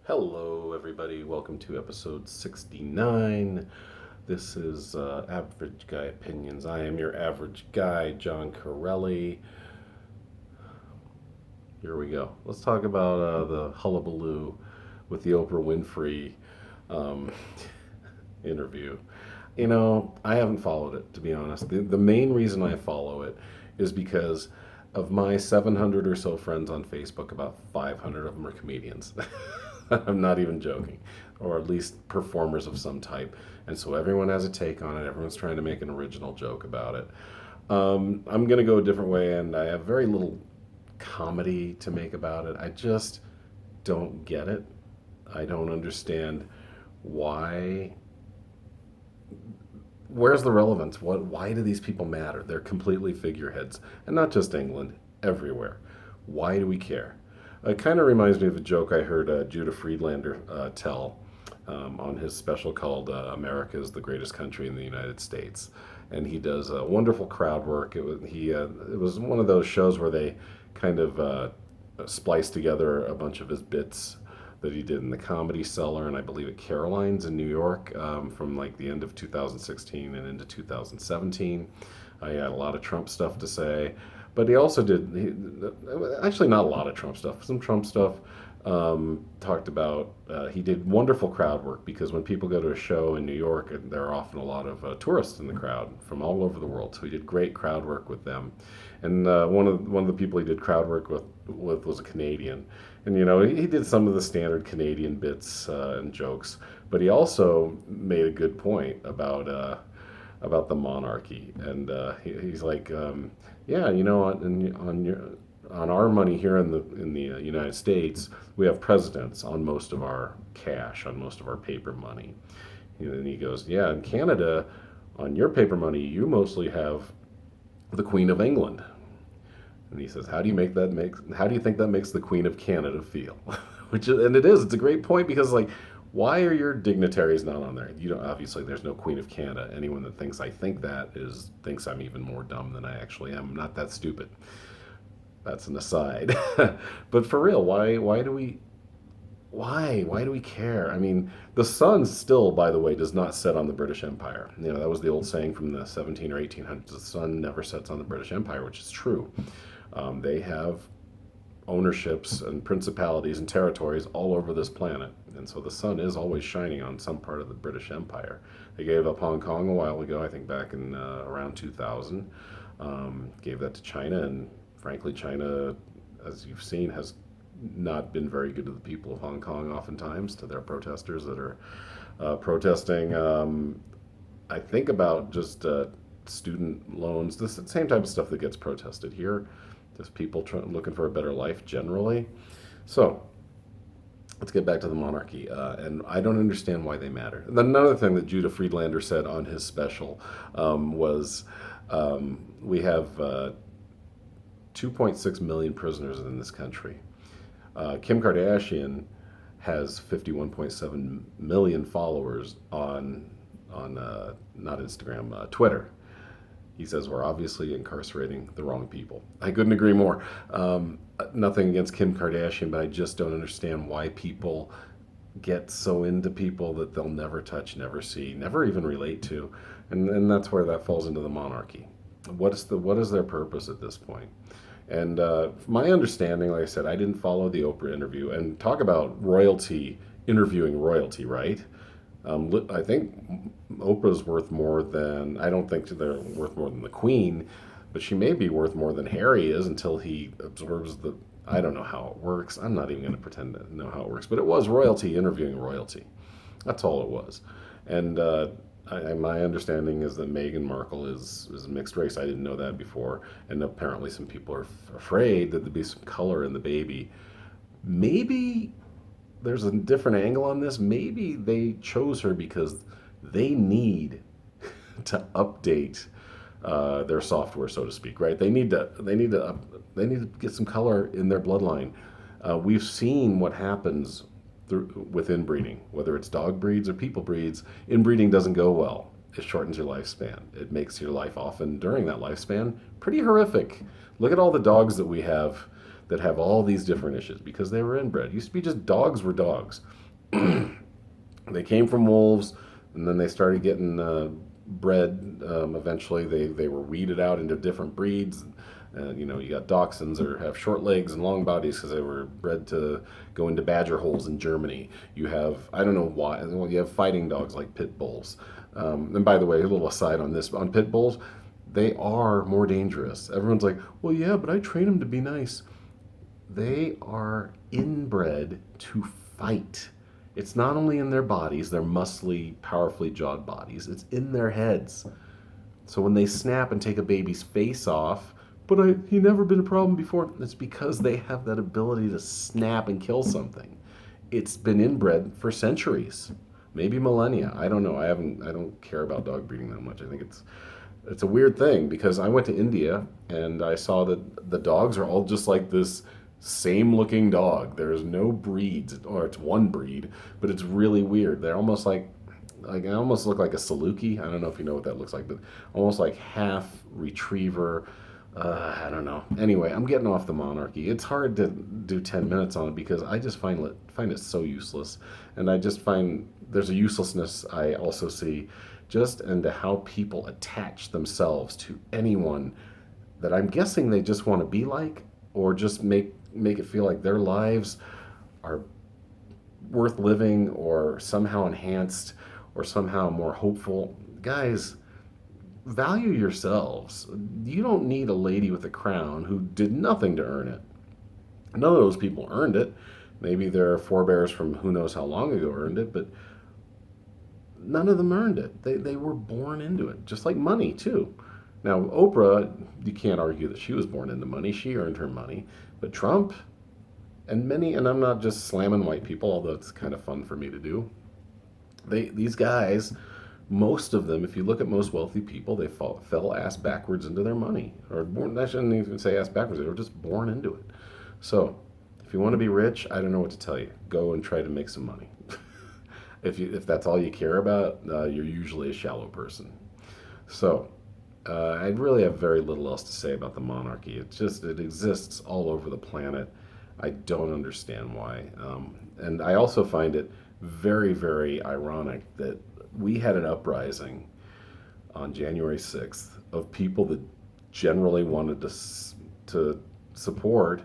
Hello, everybody. Welcome to episode 69. This is Average Guy Opinions. I am your average guy, John Corelli. Here we go. Let's talk about the hullabaloo with the Oprah Winfrey um, interview. I haven't followed it, to be honest. The main reason I follow it is because of my 700 or so friends on Facebook, about 500 of them are comedians. I'm not even joking, or at least performers of some type. And so everyone has a take on it. Everyone's trying to make an original joke about it. I'm going to go a different way, and I have very little comedy to make about it. I just don't get it. I don't understand why. Where's the relevance? Why do these people matter? They're completely figureheads, and not just England, everywhere. Why do we care? It kind of reminds me of a joke I heard Judah Friedlander tell on his special called "America is the Greatest Country in the United States," and he does wonderful crowd work. It was one of those shows where they kind of spliced together a bunch of his bits that he did in the Comedy Cellar and I believe at Caroline's in New York from like the end of 2016 and into 2017. He had a lot of Trump stuff to say, but he also actually not a lot of Trump stuff, some Trump stuff. Talked about he did wonderful crowd work because when people go to a show in New York, there are often a lot of tourists in the crowd from all over the world. So he did great crowd work with them, and one of the people he did crowd work with was a Canadian, and he did some of the standard Canadian bits and jokes, but he also made a good point about the monarchy, and he's like, yeah, on our money here in the United States, we have presidents on most of our cash, on most of our paper money. And he goes, yeah, in Canada, on your paper money, you mostly have the Queen of England. And he says, how do you think that makes the Queen of Canada feel? It's a great point because like, why are your dignitaries not on there? Obviously there's no Queen of Canada. Anyone that thinks I think that thinks I'm even more dumb than I actually am. I'm not that stupid. That's an aside. But for real, why do we care? I mean, the sun still, by the way, does not set on the British Empire. That was the old saying from the 17 or 1800s. The sun never sets on the British Empire, which is true. They have ownerships and principalities and territories all over this planet. And so the sun is always shining on some part of the British Empire. They gave up Hong Kong a while ago, I think back in around 2000. Gave that to China, and frankly, China, as you've seen, has not been very good to the people of Hong Kong, oftentimes, to their protesters that are protesting, I think, about just student loans, the same type of stuff that gets protested here. Just people looking for a better life generally. So, let's get back to the monarchy. And I don't understand why they matter. And then another thing that Judah Friedlander said on his special was we have 2.6 million prisoners in this country. Kim Kardashian has 51.7 million followers on not Instagram, Twitter. He says we're obviously incarcerating the wrong people. I couldn't agree more. Nothing against Kim Kardashian, but I just don't understand why people get so into people that they'll never touch, never see, never even relate to, and that's where that falls into the monarchy. What is their purpose at this point? And my understanding, like I said, I didn't follow the Oprah interview. And talk about royalty interviewing royalty, right? I think Oprah's worth more than, I don't think they're worth more than the Queen, but she may be worth more than Harry is until he absorbs I don't know how it works. I'm not even going to pretend to know how it works. But it was royalty interviewing royalty. That's all it was. And my understanding is that Meghan Markle is a mixed race. I didn't know that before, and apparently some people are afraid that there'd be some color in the baby. Maybe there's a different angle on this. Maybe they chose her because they need to update their software, so to speak. Right? They need to get some color in their bloodline. We've seen what happens with inbreeding, whether it's dog breeds or people breeds. Inbreeding doesn't go well. It shortens your lifespan. It makes your life often during that lifespan pretty horrific. Look at all the dogs that we have that have all these different issues because they were inbred. It used to be just dogs were dogs. They came from wolves, and then they started getting bred. Eventually, they were weeded out into different breeds. You got dachshunds that have short legs and long bodies because they were bred to go into badger holes in Germany. You have, I don't know why, well, you have fighting dogs like pit bulls. And by the way, a little aside on this, on pit bulls, they are more dangerous. Everyone's like, well, yeah, but I train them to be nice. They are inbred to fight. It's not only in their bodies, their muscly, powerfully jawed bodies, it's in their heads. So when they snap and take a baby's face off, but he never been a problem before, it's because they have that ability to snap and kill something. It's been inbred for centuries, maybe millennia. I don't know. I don't care about dog breeding that much. I think it's a weird thing because I went to India and I saw that the dogs are all just like this same looking dog. There's no breeds, or it's one breed, but it's really weird. They're almost like they almost look like a Saluki. I don't know if you know what that looks like, but almost like half retriever. I don't know. Anyway, I'm getting off the monarchy. It's hard to do 10 minutes on it because I just find it so useless, and I just find there's a uselessness I also see just into how people attach themselves to anyone that I'm guessing they just want to be like, or just make it feel like their lives are worth living or somehow enhanced or somehow more hopeful. Guys, value yourselves. You don't need a lady with a crown who did nothing to earn it. None of those people earned it. Maybe their forebears from who knows how long ago earned it, but none of them earned it. They were born into it, just like money, too. Now, Oprah, you can't argue that she was born into money. She earned her money. But Trump and I'm not just slamming white people, although it's kind of fun for me to do. These guys, most of them, if you look at most wealthy people, they fell ass backwards into their money. I shouldn't even say ass backwards, they were just born into it. So, if you want to be rich, I don't know what to tell you. Go and try to make some money. If that's all you care about, you're usually a shallow person. So, I really have very little else to say about the monarchy. It exists all over the planet. I don't understand why. And I also find it very, very ironic that we had an uprising on January 6th of people that generally wanted to support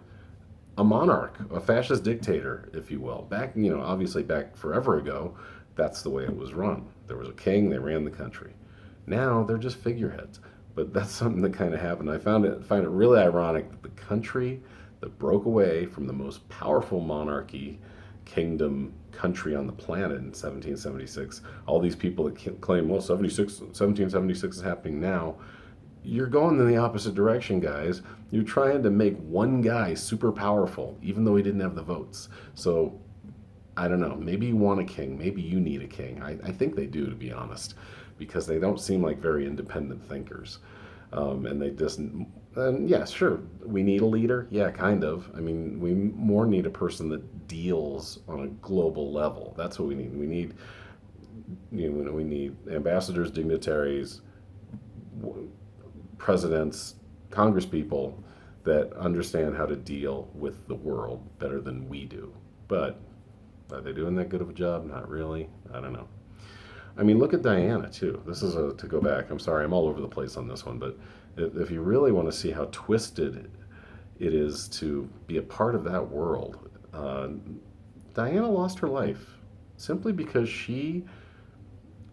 a monarch, a fascist dictator, if you will. Back, obviously back forever ago, that's the way it was run. There was a king, they ran the country. Now they're just figureheads. But that's something that kind of happened. I find it really ironic that the country that broke away from the most powerful monarchy, kingdom, country on the planet in 1776, all these people that claim, well, 1776 is happening now, you're going in the opposite direction, guys. You're trying to make one guy super powerful, even though he didn't have the votes. So, I don't know. Maybe you want a king. Maybe you need a king. I think they do, to be honest, because they don't seem like very independent thinkers. And they just, and yeah, sure, we need a leader. Yeah, kind of. I mean, we more need a person that deals on a global level. That's what we need. We need ambassadors, dignitaries, presidents, congresspeople that understand how to deal with the world better than we do. But are they doing that good of a job? Not really. I don't know. I mean, look at Diana, too. This is to go back. I'm sorry, I'm all over the place on this one. But if you really want to see how twisted it is to be a part of that world, Diana lost her life simply because she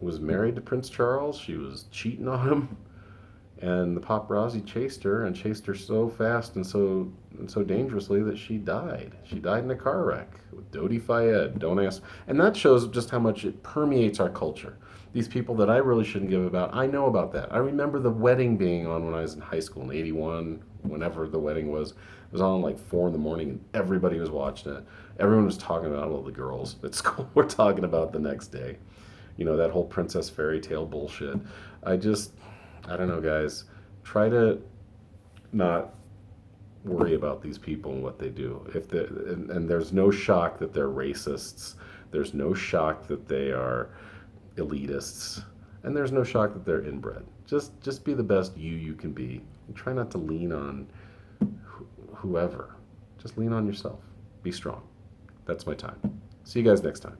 was married to Prince Charles. She was cheating on him. And the paparazzi chased her so fast and so dangerously that she died. She died in a car wreck with Dodi Fayed. Don't ask. And that shows just how much it permeates our culture. These people that I really shouldn't give about, I know about that. I remember the wedding being on when I was in high school in '81, whenever the wedding was. It was on like 4 in the morning and everybody was watching it. Everyone was talking about it. All the girls at school were talking about it the next day. That whole princess fairy tale bullshit. I don't know, guys. Try to not worry about these people and what they do. And there's no shock that they're racists. There's no shock that they are elitists. And there's no shock that they're inbred. Just be the best you can be. And try not to lean on whoever. Just lean on yourself. Be strong. That's my time. See you guys next time.